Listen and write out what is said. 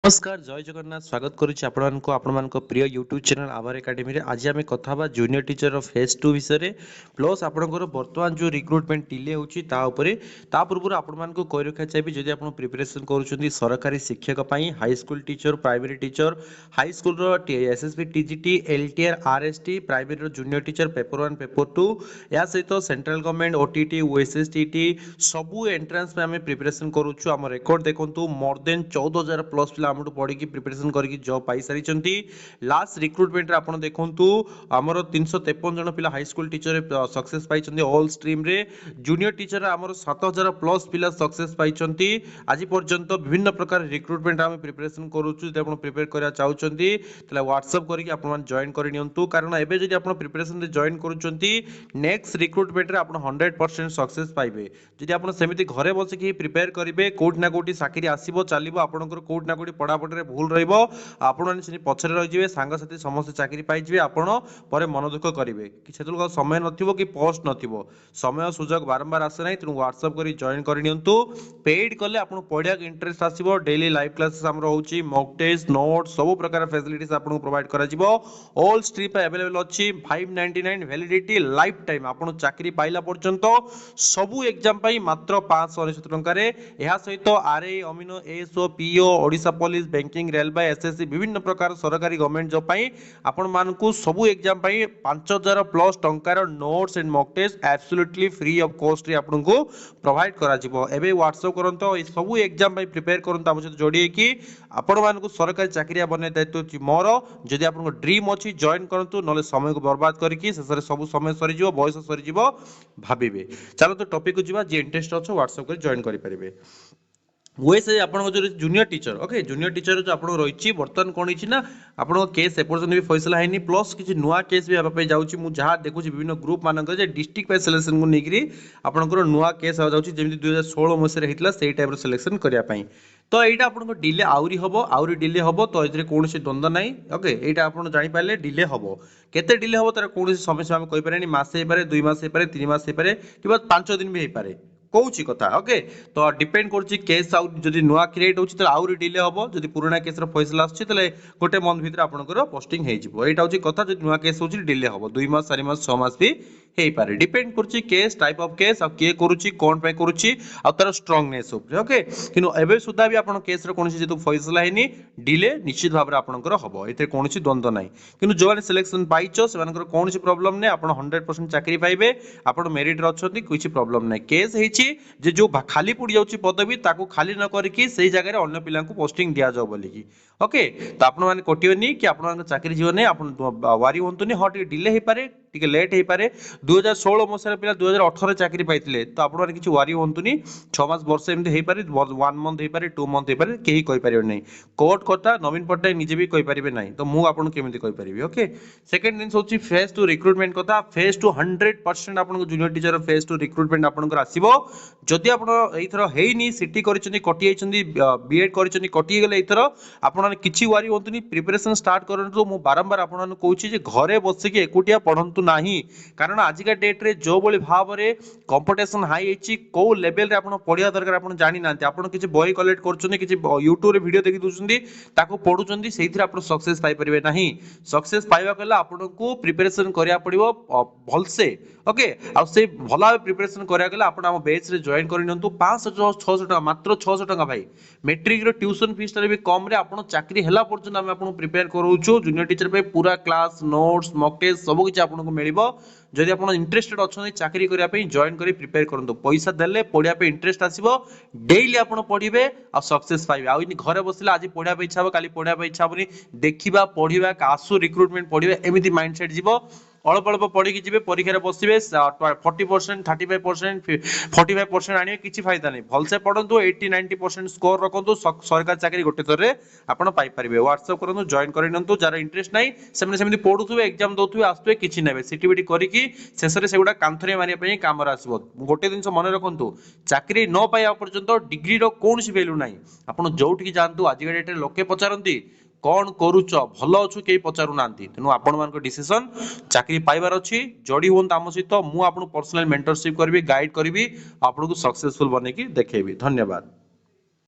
नमस्कार जय जगन्नाथ स्वागत करुच्ची आपण प्रिय यूट्यूब चैनल आवर एकेडमी रे आज आम कथा बा जूनियर टीचर फेज 2 विषय प्लस आपनकर वर्तमान जो रिक्रुटमेंट डिले होची ता उपरे ता पूर्व आपण को कहि रखा चाहिए जदि आपण प्रिपरेशन करूछंती सरकारी शिक्षक पई high school teacher primary teacher high school रो SSB TGT LTR RST primary रो जूनियर टीचर पेपर 1 पेपर 2 या सहित सेंट्रल गवर्नमेंट ओटीटी ओएसएसटीटी सबु एंट्रेंस में आम प्रिपरेशन करूछु हम रिकॉर्ड देखंतु मोर देन 14000 प्लस पिला हमटू पढ़ी प्रिपरेशन करके जॉब पाई सारी लास्ट रिक्रुटमेंट आप देखु आमर 353 जन पिला हाई स्कूल टीचर सक्सेस पाई ऑल स्ट्रीम रे जूनियर टीचर आमर 7000 प्लस पिला सक्सेस पाई आज पर्यंत विभिन्न प्रकार रिक्रुटमेंट आम प्रिपरेशन करूछु आप प्रिपेयर करा चाहते व्हाट्सएप करके आप जॉइन कर नियंतु कारण एबे जदि आप प्रिपरेशन रे जॉइन करूछंती नेक्स्ट रिक्रुटमेंट रे आप 100% सक्सेस पाइबे जदि आप सेमिति घरे बसिक प्रिपेयर करेंगे कोठी ना कोठी चाकरी आसीबो चलिबो आपनकर कोठी ना कोठी पढ़ापढ़ी भूल रहिबो आपण पछरे रहिजिवे सांगसाथी समस्त चाकरी पाइजिवे आपण परे मन दुख करेंगे कि सेतुल समय नथिबो कि पोस्ट नथिबो समय सुजोग बारंबार आसे नाही तेणु व्हाट्सएप करी जॉइन कर नियंतु पेड कले आपण पढ़िया इंटरेस्ट आसीबो डेली लाइव क्लासेस हमर होची मॉक टेस्ट नोट सब प्रकार फैसिलिटीज आपण प्रोवाइड करा जिवो ऑल स्ट्रीम पे अवेलेबल अछि 599 वैलिडिटी लाइफ टाइम आपण चाकरी पाइला पर्यंत सबु एग्जाम पाई मात्र 599 टंका रे एहा सहित आरए अमिनो ASO PO Odisha police banking railway SSC विभिन्न प्रकार सरकारी गवर्नमेंट जॉब पाई आपण मानकु सबु एग्जाम पाई 5000 प्लस टंकार notes and mock test absolutely free of cost रे आपन को प्रोवाइड करा जिवो एबे व्हाट्सएप करंतो ए सबु एग्जाम पाई प्रिपेयर करंतो हम सहित जोडी की आपण मानकु सरकारी चाकरिया बने दायित्व मोर जदि आपन को ड्रीम अछि जॉइन करंतु नले समय को बर्बाद करके शेष सब समय सरी जिवो बयस सरी जिवो भाबिबे चलो तो टॉपिक को जिवा जे इंटरेस्ट अछि व्हाट्सएप कर जॉइन करि परिबे वैसे आपन जो junior teacher okay junior teacher जो आपन रहिछि वर्तमान कोन हिछि ना आपन केस एपर्सन भी फैसला हैनी प्लस किछि नुवा केस भी आपन जाउछि मु जहा देखुछि विभिन्न ग्रुप मानक जे डिस्ट्रिक्ट बाय सिलेक्शन को नेकरी आपनकर नुवा केस आ जाउछि जेमि 2016 मसे रहितला सेही टाइप रो सिलेक्शन करिया पई तो एटा आपन डिले आउरी डिले हबो तो एतरे कोनोसी द्वंद्व नाही ओके एटा आपन जानि पाले डिले हबो केते डिले हबो तार कोनोसी समय हम कहि पारेनी मासे हे पारे 2 मास हे पारे 3 मास हे पारे किबा 5 दिन भी हे पारे कौची कथा ओके तो डिपेंड करछि केस आउ जदि नुवा क्रिएट होछि त आउरी डिले हबो जदि पुराना केस रो फैसला आछि तले गोटे मंथ भीतर आपनकर पोस्टिंग हे जिवो एटा होछि कथा जदि नुवा केस होछि डिले हबो 2 मास 4 मास 6 मास भी हे पारे डिपेंड करछि केस टाइप ऑफ केस आ के करूछि कोन पे करूछि आ तार स्ट्रांगनेस ऊपर ओके किनु एबे सुधा भी आपन केस रो कोनसी जेतु फैसला हेनी डिले निश्चित भाबरे आपनकर हबो एते कोनसी द्वंद्व नाही किनु जोने सिलेक्शन पाइछो सेमानकर कोनसी प्रॉब्लम नै आपन 100% चाकरी पाइबे आपन मेरिट रो अछंती किछि प्रॉब्लम नै केस हेछि जे जो खाली पड़ी जाउछि पदवी ताको खाली न करके सही जगह रे अन्य पिला को पोस्टिंग दिया जाओ बोली की ओके तो आपण माने कोटियोनी कि आपण चाकरी जीवन नै आपण वारी होंतुनी हट डिले हे पारे टिके लेट हे पारे 2016 मसरा पिला 2018 चाकरी पाइथिले तो आपण माने किछि वारी होंतुनी 6 मास वर्ष एमते हे पारे 1 मंथ हे पारे 2 मंथ हे पारे केही कहि पारियो नै कोर्ट कथा नवीन पट्टाय निजे भी कहि परिबे नै तो मु आपण केमिति कहि परिबे ओके सेकंड दिन होछि फेज 2 रिक्रुटमेंट कथा फेज 2 100% आपण को जूनियर टीचर फेज 2 रिक्रुटमेंट आपण को आसीबो जदि आपण एथरो हेइनी सिटी करिसंदी कटि आइसंदी बीएड करिसंदी कटि गेले एथरो आपण किछि वारी होंतुनी प्रिपरेशन स्टार्ट करंतु मु बारंबार आपण कहूछि जे घरे बसिक एकुटिया पढंतु नाही कारण आजिका डेट रे जो बोली भाव रे कंपटीशन हाई हेछि को लेवल रे आपण पढिया दरकार आपण जानि नांती आपण किछि बही कलेक्ट करछुनी किछि YouTube रे वीडियो देखि दुछुंदी ताको पढुचंदी सेहिथि आपण सक्सेस पाइ परिबे नाही सक्सेस पाइबा कला आपण को प्रिपरेशन करिया पड़िबो भलसे ओके आ से भला प्रिपरेशन करिया गला आपण हम बेच रे जॉइन करि नंतु 500 600 टका मात्र 600 टका भाई मैट्रिक रो ट्यूशन फीस रे भी कम रे आपण चाकरी हला पर्यंत हम आपण प्रिपेयर करूछु जूनियर टीचर पे पूरा क्लास नोट्स मॉक टेस्ट सब किछ आपण को मिलिबो जदि आपण इंटरेस्टेड अछन चाकरी करिया पे जॉइन करी प्रिपेयर करंतु पैसा देले पढिया पे इंटरेस्ट आसीबो डेली आपण पढिबे आ सक्सेस पाइबे आ इन घरे बसिला आज पढिया पे इच्छा हो काली पढिया पे इच्छा होनी देखिबा पढिबा कासु रिक्रुटमेंट पढिबे एमिति माइंडसेट जीवो अल्प अल्प पढ़ी की परीक्षा बसवे 40% 35% 45% आने किसी फायदा नहीं भलसे पढ़ंतु 80-90% स्कोर रखंतु सरकार चाकरी गोटे थर रे आपण पाई परिबे व्हाट्सएप करंतु जॉइन करिनंतु जार इंटरेस्ट नाही सेमने पढुथुबे एग्जाम दोथुबे आस्तुबे किछि नेबे सीटीबीटी करिकि शेषरे सेगुडा कांथरे मारिया पई काम रा आसीबो गोटे दिन मन रखंतु चाकरी न पाया पर्यंत डिग्री रो कोनसी वैल्यू नाही आपण जोठी जानतु आज डेट रे लोके पचारंती कौन करूच भल अच्छु कई पचारू ना तेणु आपण मान डिसीजन चाकरी पाइबार अच्छी जोड़ी हूँ आम सहित मुझे पर्सनल मेंटरशिप करी गाइड करी आपको सक्सेसफुल बनैकी देखेबी धन्यवाद।